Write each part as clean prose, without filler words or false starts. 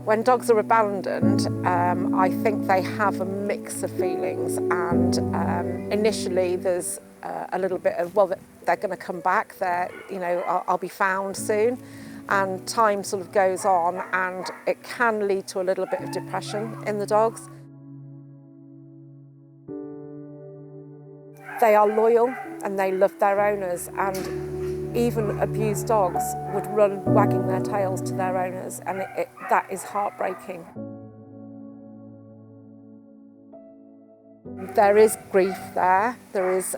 When dogs are abandoned, I think they have a mix of feelings, and initially there's a little bit of, well, they're going to come back, I'll be found soon, and time sort of goes on and it can lead to a little bit of depression in the dogs. They are loyal and they love their owners, and even abused dogs would run wagging their tails to their owners, and that is heartbreaking. There is grief there is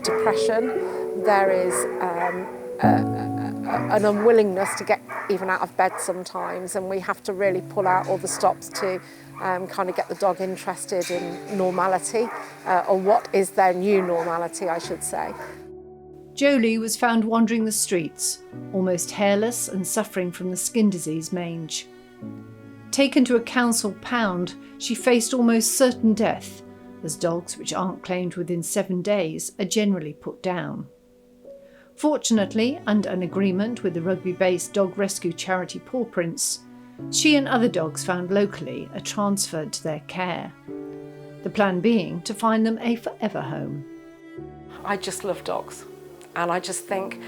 depression, there is an unwillingness to get even out of bed sometimes, and we have to really pull out all the stops to kind of get the dog interested in normality, or what is their new normality, I should say. Jolie was found wandering the streets, almost hairless and suffering from the skin disease mange. Taken to a council pound, she faced almost certain death, as dogs which aren't claimed within 7 days are generally put down. Fortunately, under an agreement with the Rugby-based dog rescue charity Paw Prints, she and other dogs found locally are transferred to their care. The plan being to find them a forever home. I just love dogs. And I just think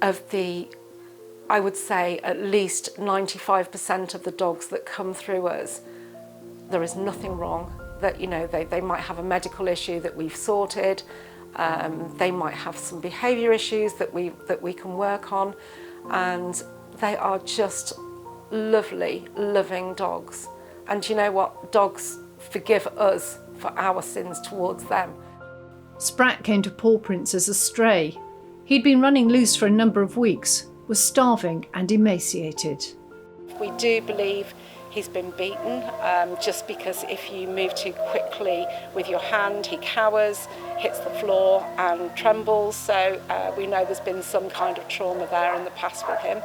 of I would say at least 95% of the dogs that come through us, there is nothing wrong. That, they might have a medical issue that we've sorted, they might have some behaviour issues that we can work on, and they are just lovely, loving dogs. And you know what? Dogs forgive us for our sins towards them. Sprat came to Paw Prints as a stray. He'd been running loose for a number of weeks, was starving and emaciated. We do believe he's been beaten, just because if you move too quickly with your hand, he cowers, hits the floor and trembles. So we know there's been some kind of trauma there in the past with him.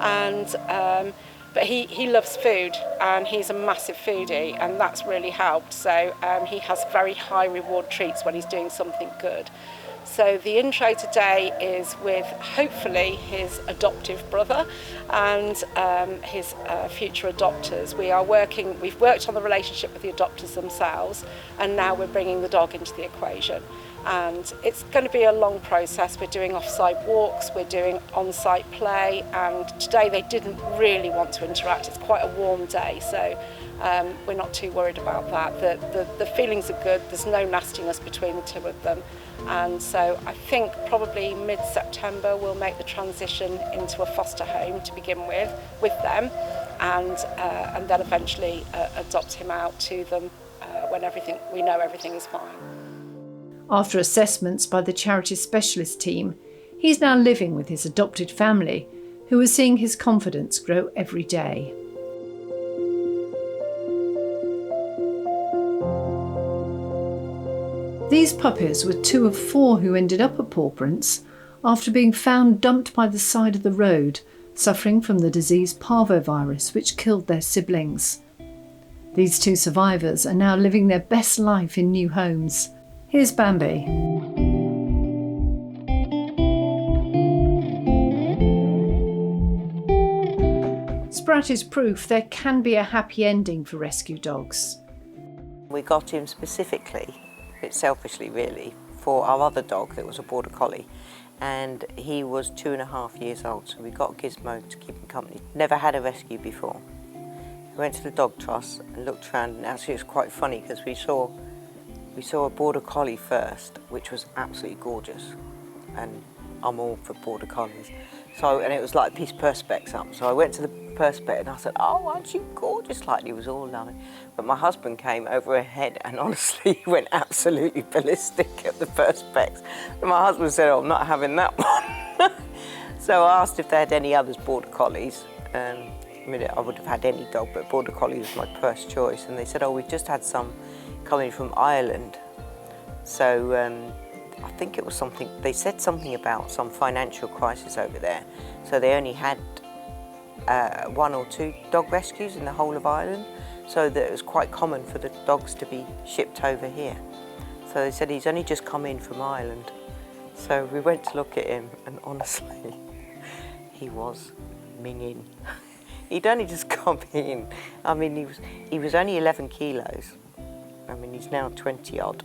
And but he loves food, and he's a massive foodie, and that's really helped. So he has very high reward treats when he's doing something good. So the intro today is with hopefully his adoptive brother and his future adopters. We've worked on the relationship with the adopters themselves, and now we're bringing the dog into the equation. And it's going to be a long process. We're doing off-site walks, we're doing on-site play, and today they didn't really want to interact. It's quite a warm day, so we're not too worried about that. The feelings are good, there's no nastiness between the two of them. And so I think probably mid-September we'll make the transition into a foster home to begin with them, and then eventually adopt him out to them when we know everything is fine. After assessments by the charity specialist team, he's now living with his adopted family, who are seeing his confidence grow every day. These puppies were 2 of 4 who ended up at Paw Prints after being found dumped by the side of the road, suffering from the disease parvovirus which killed their siblings. These 2 survivors are now living their best life in new homes. Here's Bambi. Sprat is proof there can be a happy ending for rescue dogs. We got him specifically, a bit selfishly really, for our other dog that was a border collie, and he was 2.5 years old, so we got Gizmo to keep him company. Never had a rescue before. We went to the dog trust and looked around, and actually it was quite funny because we saw a border collie first, which was absolutely gorgeous, and I'm all for border collies. And it was like these perspex up. So I went to the perspex and I said, "Oh, aren't you gorgeous?" Like he was all loving. But my husband came over her head and honestly he went absolutely ballistic at the perspex. And my husband said, "Oh, I'm not having that one." So I asked if they had any others border collies. I would have had any dog, but border collie was my first choice. And they said, "Oh, we've just had some coming from Ireland." So I think it was something, they said something about some financial crisis over there. So they only had 1 or 2 dog rescues in the whole of Ireland. So that it was quite common for the dogs to be shipped over here. So they said he's only just come in from Ireland. So we went to look at him and honestly, he was minging. He'd only just come in. I mean, he was only 11 kilos. I mean, he's now 20 odd,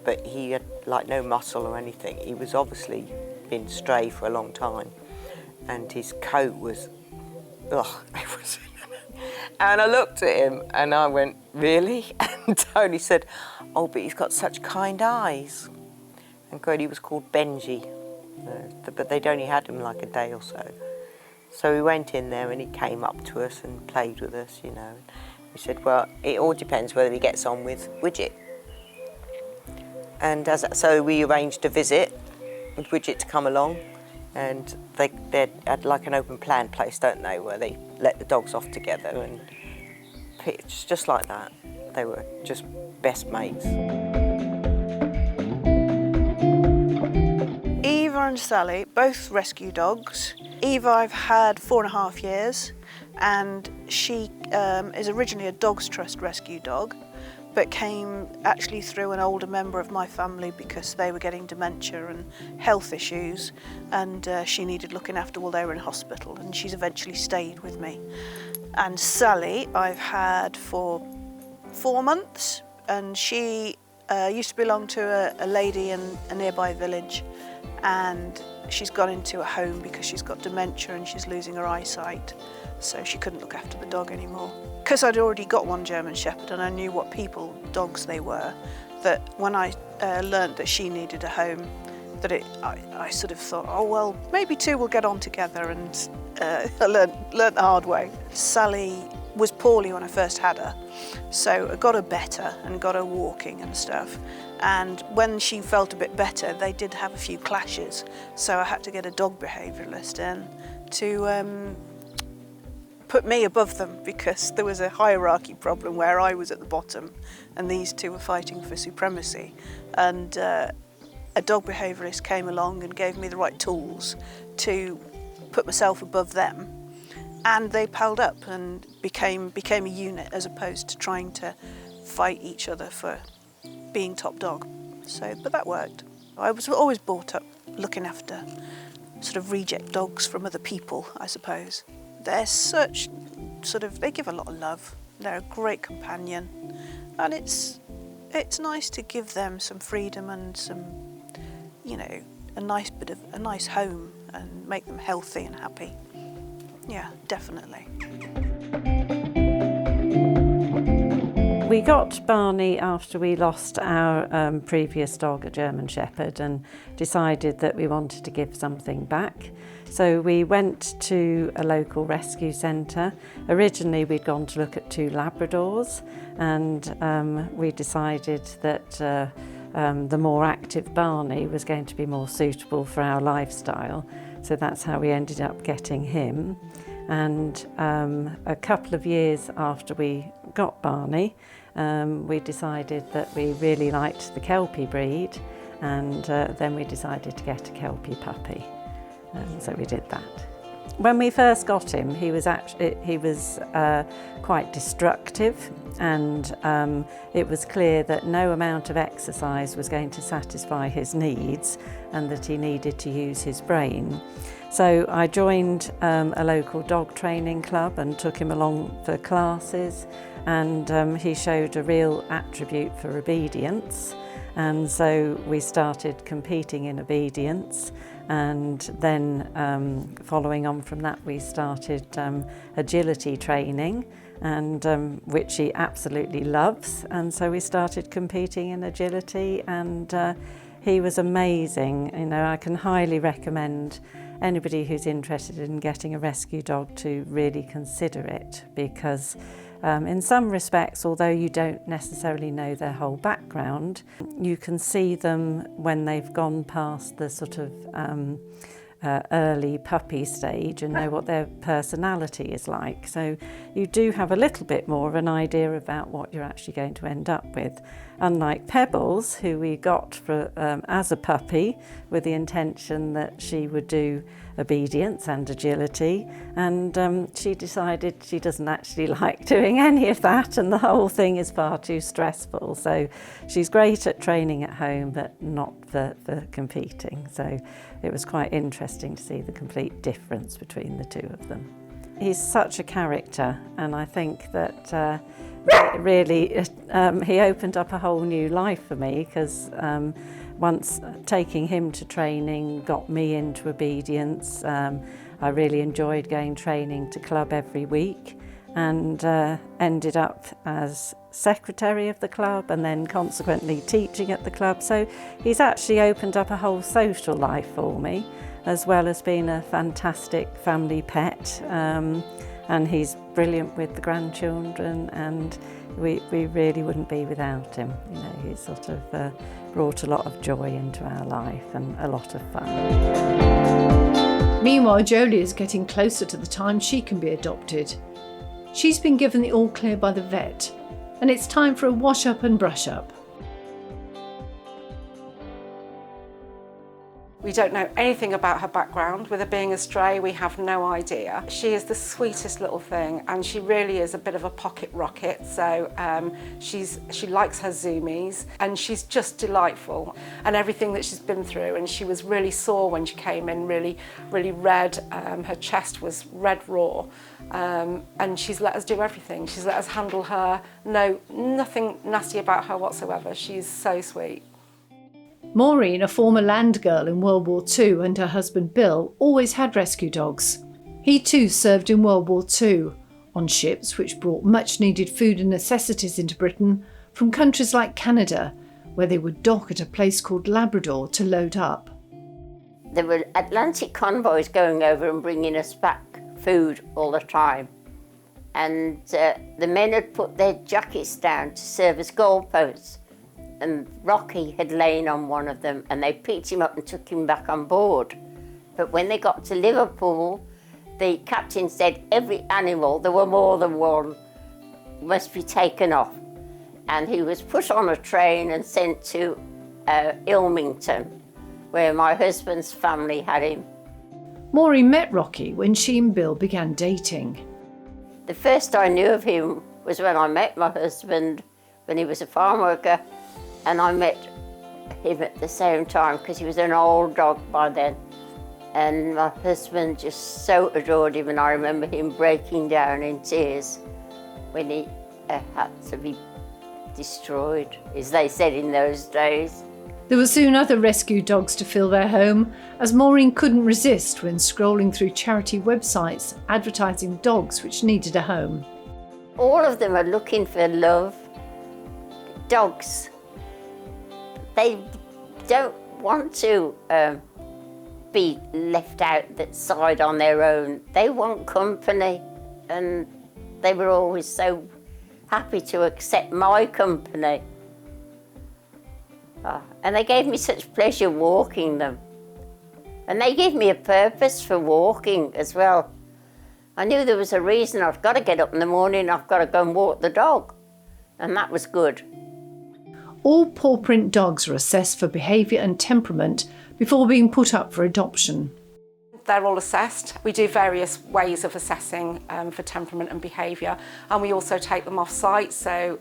but he had like no muscle or anything. He was obviously been stray for a long time, and his coat was, it was. And I looked at him and I went, really? And Tony said, oh, but he's got such kind eyes. And Grady was called Benji, but they'd only had him like a day or so. So we went in there and he came up to us and played with us, you know. We said, well, it all depends whether he gets on with Widget. And so we arranged a visit with Widget to come along, and they had like an open plan place, don't they, where they let the dogs off together, and it's just like that. They were just best mates. Eva and Sally, both rescue dogs. Eva I've had 4.5 years, and she is originally a Dogs Trust rescue dog, but came actually through an older member of my family because they were getting dementia and health issues, and she needed looking after while they were in hospital, and she's eventually stayed with me. And Sally I've had for 4 months, and she used to belong to a lady in a nearby village, and she's gone into a home because she's got dementia and she's losing her eyesight, so she couldn't look after the dog anymore. Because I'd already got one German Shepherd and I knew what dogs they were, that when I learnt that she needed a home, that I sort of thought, oh well, maybe two will get on together, and I learnt the hard way. Sally was poorly when I first had her, so I got her better and got her walking and stuff. And when she felt a bit better, they did have a few clashes, so I had to get a dog behaviouralist in to put me above them, because there was a hierarchy problem where I was at the bottom and these two were fighting for supremacy. And a dog behaviouralist came along and gave me the right tools to put myself above them, and they palled up and became a unit, as opposed to trying to fight each other for being top dog. So, but that worked. I was always brought up looking after sort of reject dogs from other people, I suppose. They're such they give a lot of love. They're a great companion, and it's nice to give them some freedom and some, you know, a nice home, and make them healthy and happy. Yeah, definitely. We got Barney after we lost our previous dog, a German Shepherd, and decided that we wanted to give something back. So we went to a local rescue centre. Originally we'd gone to look at 2 Labradors, and we decided that the more active Barney was going to be more suitable for our lifestyle. So that's how we ended up getting him. And a couple of years after we got Barney, we decided that we really liked the Kelpie breed, and then we decided to get a Kelpie puppy. So we did that. When we first got him, he was quite destructive, and it was clear that no amount of exercise was going to satisfy his needs, and that he needed to use his brain. So I joined a local dog training club and took him along for classes, and he showed a real attribute for obedience, and so we started competing in obedience. And then following on from that, we started agility training, and which he absolutely loves, and so we started competing in agility, and he was amazing. You know, I can highly recommend anybody who's interested in getting a rescue dog to really consider it, because in some respects, although you don't necessarily know their whole background, you can see them when they've gone past the sort of early puppy stage and know what their personality is like. So you do have a little bit more of an idea about what you're actually going to end up with. Unlike Pebbles, who we got for, as a puppy with the intention that she would do obedience and agility, and she decided she doesn't actually like doing any of that, and the whole thing is far too stressful. So she's great at training at home, but not for competing. So it was quite interesting to see the complete difference between the two of them. he's such a character, and I think that really he opened up a whole new life for me, because once taking him to training got me into obedience. I really enjoyed going training to club every week, and ended up as secretary of the club and then consequently teaching at the club. So he's actually opened up a whole social life for me, as well as being a fantastic family pet. And he's brilliant with the grandchildren, and we really wouldn't be without him. You know, he's sort of brought a lot of joy into our life and a lot of fun. Meanwhile, Jolie is getting closer to the time she can be adopted. She's been given the all clear by the vet, and it's time for a wash up and brush up. We don't know anything about her background. With her being a stray, we have no idea. She is the sweetest little thing, and she really is a bit of a pocket rocket. So she likes her zoomies, and she's just delightful. And everything that she's been through, and she was really sore when she came in, really red. Her chest was red raw. And she's let us do everything. She's let us handle her. Nothing nasty about her whatsoever. She's so sweet. Maureen, a former land girl in World War II, and her husband Bill always had rescue dogs. He too served in World War II, on ships which brought much needed food and necessities into Britain from countries like Canada, where they would dock at a place called Labrador to load up. There were Atlantic convoys going over and bringing us back food all the time. And the men had put their jackets down to serve as goalposts. And Rocky had lain on one of them, and they picked him up and took him back on board. But when they got to Liverpool, the captain said every animal, there were more than one, must be taken off. And he was put on a train and sent to Ilmington, where my husband's family had him. Maureen met Rocky when she and Bill began dating. The first I knew of him was when I met my husband, when he was a farm worker. And I met him at the same time because he was an old dog by then. And my husband just so adored him, and I remember him breaking down in tears when he had to be destroyed, as they said in those days. There were soon other rescue dogs to fill their home, as Maureen couldn't resist when scrolling through charity websites advertising dogs which needed a home. All of them are looking for love. Dogs. They don't want to be left out that side on their own. They want company, and they were always so happy to accept my company. And they gave me such pleasure walking them. And they gave me a purpose for walking as well. I knew there was a reason. I've got to get up in the morning, I've got to go and walk the dog. And that was good. All paw print dogs are assessed for behaviour and temperament before being put up for adoption. They're all assessed. We do various ways of assessing for temperament and behaviour, and we also take them off site. So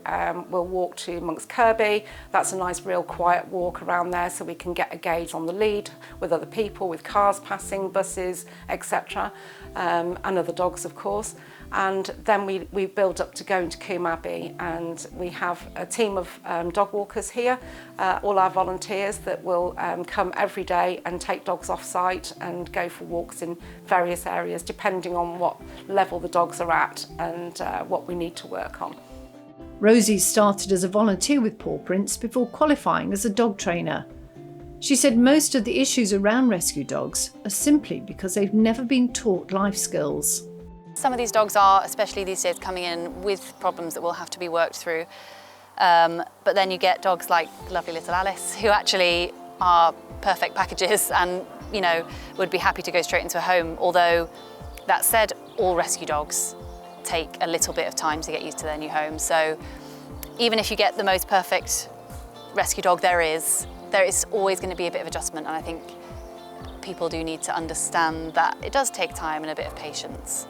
we'll walk to Monk's Kirby. That's a nice real quiet walk around there, so we can get a gauge on the lead with other people, with cars passing, buses, etc. And other dogs, of course. And then we build up to going to Coombe Abbey, and we have a team of dog walkers here, all our volunteers that will come every day and take dogs off site and go for walks in various areas depending on what level the dogs are at and what we need to work on. Rosie started as a volunteer with Paw Prints before qualifying as a dog trainer. She said most of the issues around rescue dogs are simply because they've never been taught life skills. Some of these dogs are, especially these days, coming in with problems that will have to be worked through. But then you get dogs like lovely little Alice, who actually are perfect packages and, you know, would be happy to go straight into a home. Although, that said, all rescue dogs take a little bit of time to get used to their new home. So even if you get the most perfect rescue dog there is always going to be a bit of adjustment. And I think people do need to understand that it does take time and a bit of patience.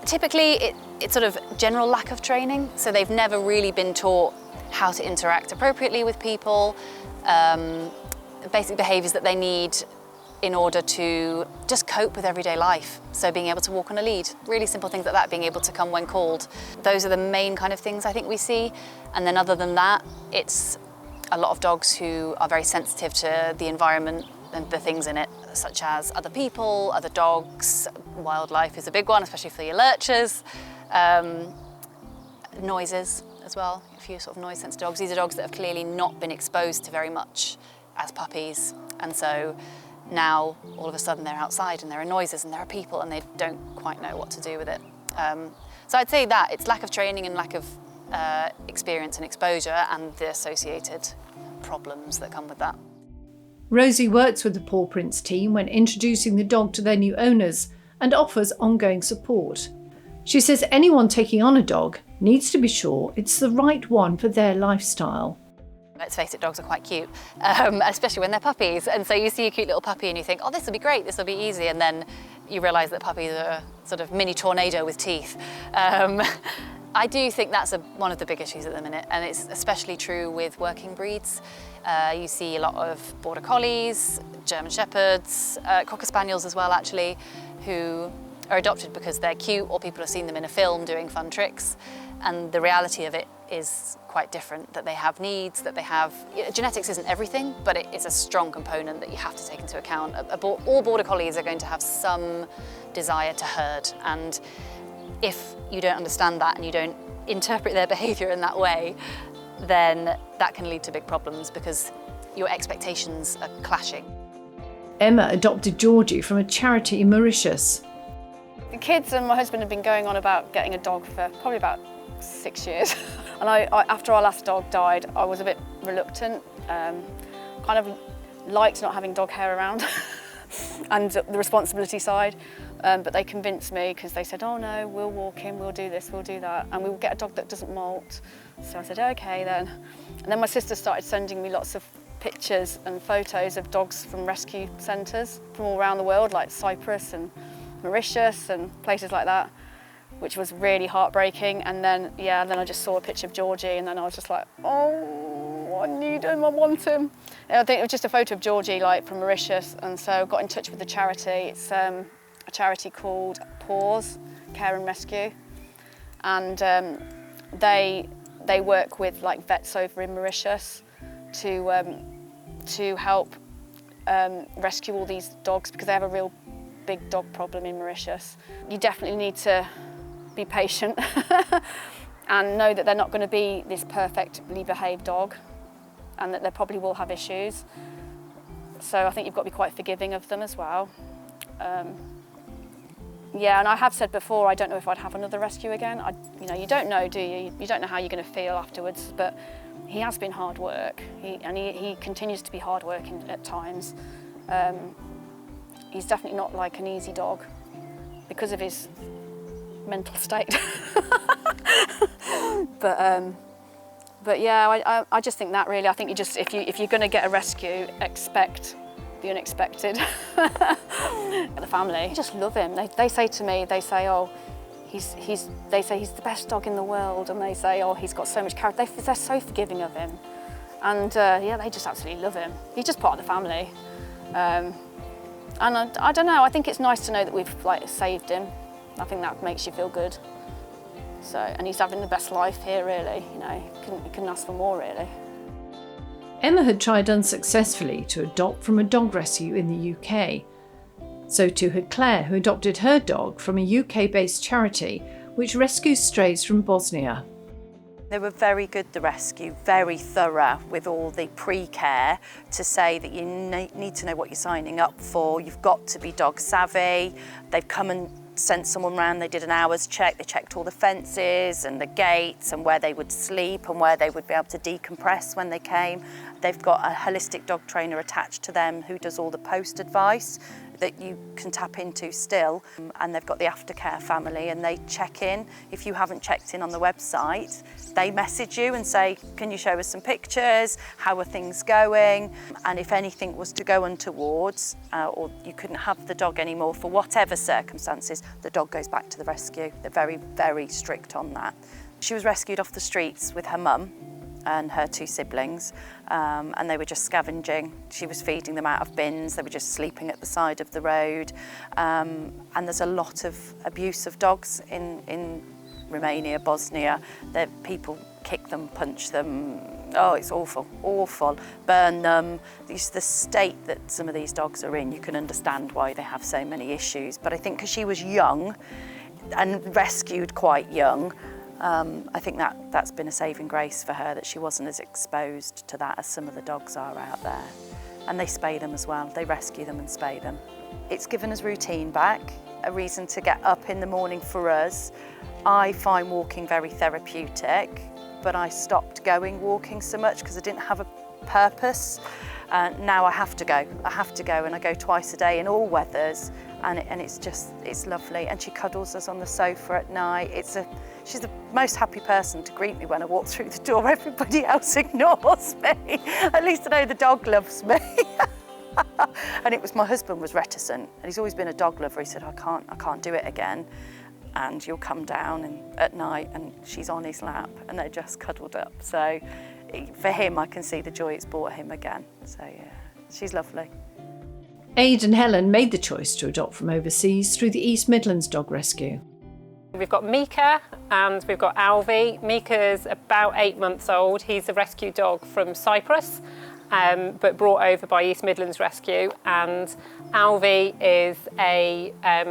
Typically, it's sort of general lack of training, so they've never really been taught how to interact appropriately with people, basic behaviours that they need in order to just cope with everyday life. So being able to walk on a lead, really simple things like that, being able to come when called. Those are the main kind of things I think we see. And then other than that, it's a lot of dogs who are very sensitive to the environment and the things in it, such as other people, other dogs. Wildlife is a big one, especially for your lurchers. Noises as well, a few sort of noise-sensitive dogs. These are dogs that have clearly not been exposed to very much as puppies. And so now, all of a sudden, they're outside and there are noises and there are people and they don't quite know what to do with it. So I'd say that it's lack of training and lack of experience and exposure and the associated problems that come with that. Rosie works with the Paw Prints team when introducing the dog to their new owners and offers ongoing support. She says anyone taking on a dog needs to be sure it's the right one for their lifestyle. Let's face it, dogs are quite cute, especially when they're puppies. And so you see a cute little puppy and you think, oh, this will be great, this will be easy. And then you realise that puppies are a sort of mini tornado with teeth. I do think that's one of the big issues at the minute, and it's especially true with working breeds. You see a lot of Border Collies, German Shepherds, Cocker Spaniels as well, actually, who are adopted because they're cute or people have seen them in a film doing fun tricks. And the reality of it is quite different, that they have needs, that they have... Genetics isn't everything, but it is a strong component that you have to take into account. All Border Collies are going to have some desire to herd, and if you don't understand that and you don't interpret their behaviour in that way, then that can lead to big problems because your expectations are clashing. Emma adopted Georgie from a charity in Mauritius. The kids and my husband have been going on about getting a dog for probably about 6 years. And I after our last dog died, I was a bit reluctant, kind of liked not having dog hair around and the responsibility side. But they convinced me because they said, oh no, we'll walk him, we'll do this, we'll do that, and we will get a dog that doesn't molt. So I said, okay then. And then my sister started sending me lots of pictures and photos of dogs from rescue centres from all around the world, like Cyprus and Mauritius and places like that, which was really heartbreaking. And then, then I just saw a picture of Georgie and then I was just like, oh, I need him, I want him. And I think it was just a photo of Georgie like from Mauritius, and so I got in touch with the charity. It's a charity called Paws, Care and Rescue, and they work with like vets over in Mauritius to help rescue all these dogs because they have a real big dog problem in Mauritius. You definitely need to be patient and know that they're not going to be this perfectly behaved dog and that they probably will have issues. So I think you've got to be quite forgiving of them as well. Yeah, and I have said before, I don't know if I'd have another rescue again. You don't know, do you? You don't know how you're going to feel afterwards, but he has been hard work. He continues to be hard working at times. He's definitely not like an easy dog because of his mental state. But yeah, I just think that really, I think if you're going to get a rescue, expect the unexpected. The family just love him. They say to me, they say, oh, they say he's the best dog in the world, and they say, oh, he's got so much character. They're so forgiving of him, and they just absolutely love him. He's just part of the family, and I don't know. I think it's nice to know that we've saved him. I think that makes you feel good. So, and he's having the best life here, really. You couldn't ask for more, really. Emma had tried unsuccessfully to adopt from a dog rescue in the UK. So too had Claire, who adopted her dog from a UK-based charity which rescues strays from Bosnia. They were very good, the rescue, very thorough with all the pre-care to say that you need to know what you're signing up for. You've got to be dog savvy. They've come and sent someone round, they did an hour's check, they checked all the fences and the gates and where they would sleep and where they would be able to decompress when they came. They've got a holistic dog trainer attached to them who does all the post advice that you can tap into still, and they've got the aftercare family and they check in. If you haven't checked in on the website, they message you and say, can you show us some pictures, how are things going, and if anything was to go untowards or you couldn't have the dog anymore for whatever circumstances, the dog goes back to the rescue. They're very, very strict on that. She was rescued off the streets with her mum and her 2 siblings, and they were just scavenging. She was feeding them out of bins, they were just sleeping at the side of the road, and there's a lot of abuse of dogs in Romania, Bosnia. People kick them, punch them. Oh, it's awful, awful. Burn them. The state that some of these dogs are in, you can understand why they have so many issues. But I think because she was young and rescued quite young, I think that's been a saving grace for her, that she wasn't as exposed to that as some of the dogs are out there. And they spay them as well. They rescue them and spay them. It's given us routine back, a reason to get up in the morning for us. I find walking very therapeutic, but I stopped going walking so much because I didn't have a purpose. Now I have to go, and I go twice a day in all weathers, and it's lovely. And she cuddles us on the sofa at night. She's the most happy person to greet me when I walk through the door. Everybody else ignores me. At least I know the dog loves me. And my husband was reticent, and he's always been a dog lover. He said, I can't do it again. And you'll come down at night and she's on his lap and they're just cuddled up. So for him, I can see the joy it's brought him again. So yeah, she's lovely. Aid and Helen made the choice to adopt from overseas through the East Midlands Dog Rescue. We've got Mika and we've got Alvy. Mika's about 8 months old. He's a rescue dog from Cyprus, but brought over by East Midlands Rescue. And Alvy is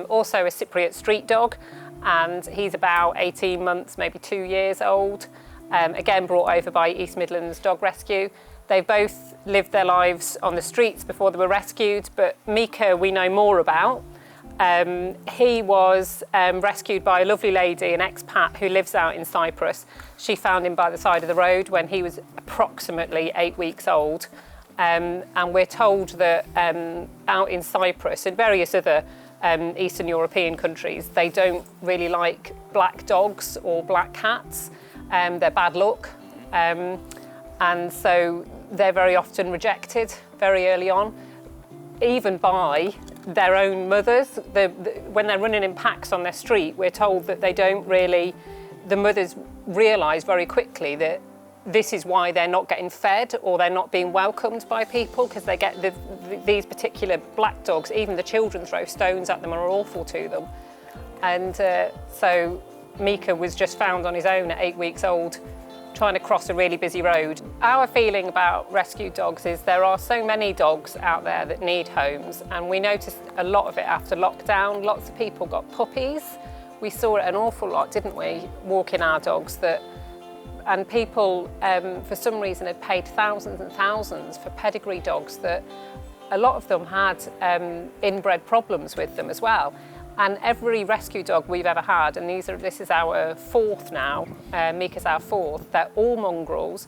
also a Cypriot street dog, and he's about 18 months, maybe 2 years old. Again, brought over by East Midlands Dog Rescue. They both lived their lives on the streets before they were rescued, but Mika we know more about. He was rescued by a lovely lady, an expat who lives out in Cyprus. She found him by the side of the road when he was approximately 8 weeks old. And we're told that out in Cyprus and various other Eastern European countries, they don't really like black dogs or black cats. They're bad luck. And so they're very often rejected very early on, even by their own mothers. When they're running in packs on their street, we're told that the mothers realise very quickly that this is why they're not getting fed or they're not being welcomed by people, because they get these particular black dogs, even the children throw stones at them and are awful to them. And so Mika was just found on his own at 8 weeks old, trying to cross a really busy road. Our feeling about rescue dogs is there are so many dogs out there that need homes, and we noticed a lot of it after lockdown. Lots of people got puppies. We saw it an awful lot, didn't we, walking our dogs, and people for some reason had paid thousands and thousands for pedigree dogs that a lot of them had inbred problems with them as well. And every rescue dog we've ever had, and this is our 4th now, Mika's our 4th, they're all mongrels,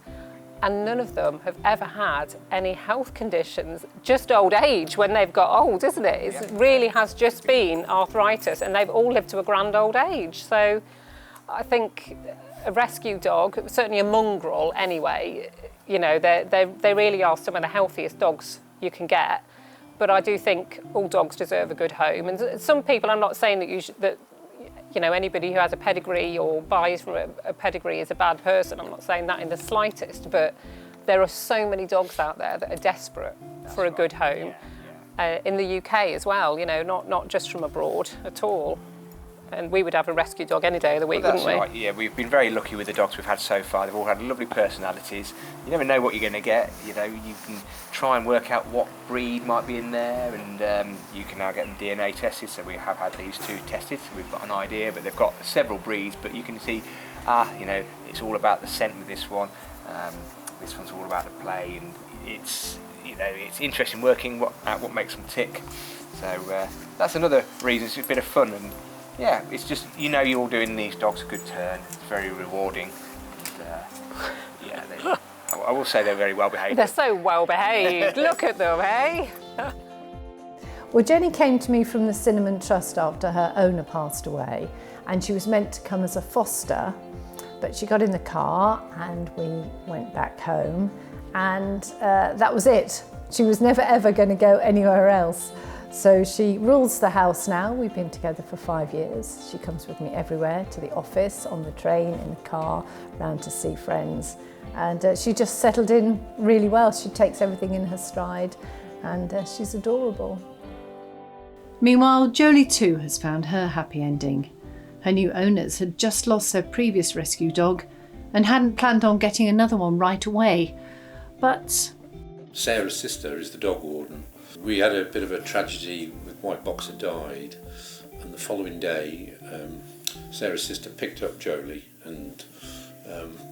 and none of them have ever had any health conditions, just old age when they've got old, isn't it? It really has just been arthritis, and they've all lived to a grand old age. So I think a rescue dog, certainly a mongrel anyway, you know, they really are some of the healthiest dogs you can get. But I do think all dogs deserve a good home. And some people, I'm not saying that anybody who has a pedigree or buys from a pedigree is a bad person. I'm not saying that in the slightest. But there are so many dogs out there that are desperate for a good home. In the UK as well, you know, not just from abroad at all. And we would have a rescue dog any day of the week, wouldn't we? Right. Yeah, we've been very lucky with the dogs we've had so far. They've all had lovely personalities. You never know what you're going to get. You know, you can try and work out what breed might be in there, and you can now get them DNA tested. So we have had these 2 tested, so we've got an idea. But they've got several breeds. But you can see, it's all about the scent with this one. This one's all about the play, and it's interesting working out what makes them tick. So that's another reason. It's a bit of fun. And yeah, it's just, you're all doing these dogs a good turn. It's very rewarding. And, I will say they're very well behaved. They're so well behaved. Look at them, hey? Well, Jenny came to me from the Cinnamon Trust after her owner passed away, and she was meant to come as a foster, but she got in the car and we went back home, and that was it. She was never ever going to go anywhere else. So she rules the house now. We've been together for 5 years. She comes with me everywhere, to the office, on the train, in the car, round to see friends. And she just settled in really well. She takes everything in her stride and she's adorable. Meanwhile, Jolie too has found her happy ending. Her new owners had just lost their previous rescue dog and hadn't planned on getting another one right away. But Sarah's sister is the dog warden. We had a bit of a tragedy with White Boxer died, and the following day Sarah's sister picked up Jolie and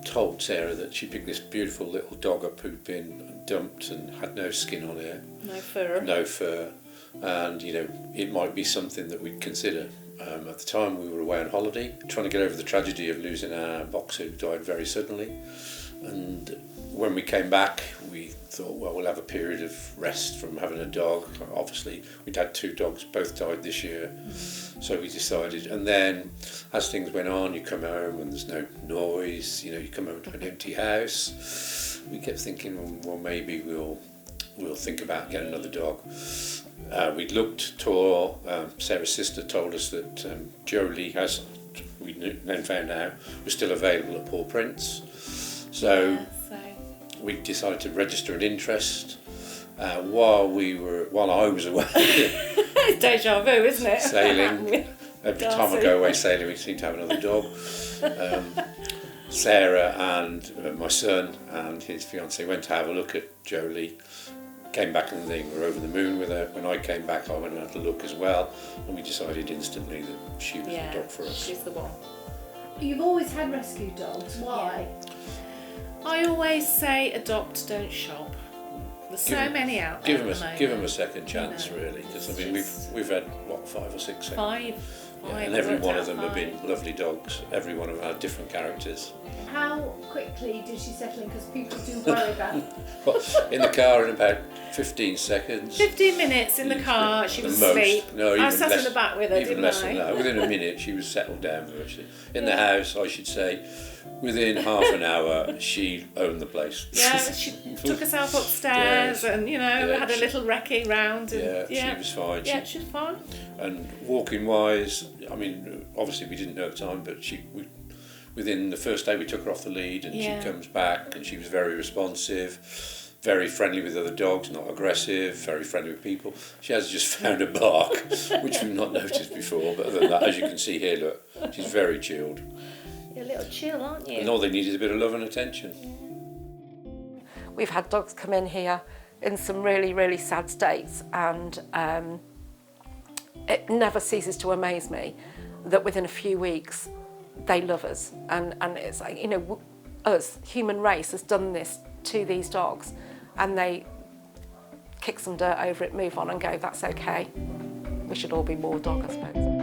told Sarah that she picked this beautiful little dog up who'd been dumped and had no skin on her. No fur. And it might be something that we'd consider. At the time we were away on holiday, trying to get over the tragedy of losing our boxer who died very suddenly. And when we came back, we thought, well, we'll have a period of rest from having a dog. Obviously, we'd had 2 dogs, both died this year. So we decided, and then as things went on, you come home and there's no noise, you come home to an empty house. We kept thinking, well, maybe we'll think about getting another dog. We'd looked, Sarah's sister told us that Jolie, as we then found out, was still available at Paw Prints. So we decided to register an interest while I was away. It's deja vu, isn't it? Sailing. Every time I go away sailing, we seem to have another dog. Sarah and my son and his fiancée went to have a look at Jolie. Came back and they were over the moon with her. When I came back, I went and had a look as well, and we decided instantly that she was the dog for us. She's the one. you've always had rescue dogs. Why? I always say adopt, don't shop. There's so many out there. Give them a second chance, really, because we've had 5 or 6. Five. And every one of them have been lovely dogs. Every one of them had different characters. How quickly did she settle in? Because people do worry about. In the car in about 15 seconds. 15 minutes in the car, she was asleep. No, I sat in the back with her, even less than that. Within a minute, she was settled down virtually. In the house, I should say, within half an hour, she owned the place. Yeah, she took herself upstairs and, had a little recce round. And, she was fine. Yeah, she was fine. And walking-wise, I mean, obviously we didn't know at the time, but within the first day we took her off the lead and she comes back and she was very responsive, very friendly with other dogs, not aggressive, very friendly with people. She has just found a bark, which we've not noticed before, but other than that, as you can see here, look, she's very chilled. You're a little chill, aren't you? And all they need is a bit of love and attention. We've had dogs come in here in some really, really sad states, and it never ceases to amaze me that within a few weeks they love us, and it's like, us, human race, has done this to these dogs, and they kick some dirt over it, move on and go, that's okay. We should all be more dog, I suppose.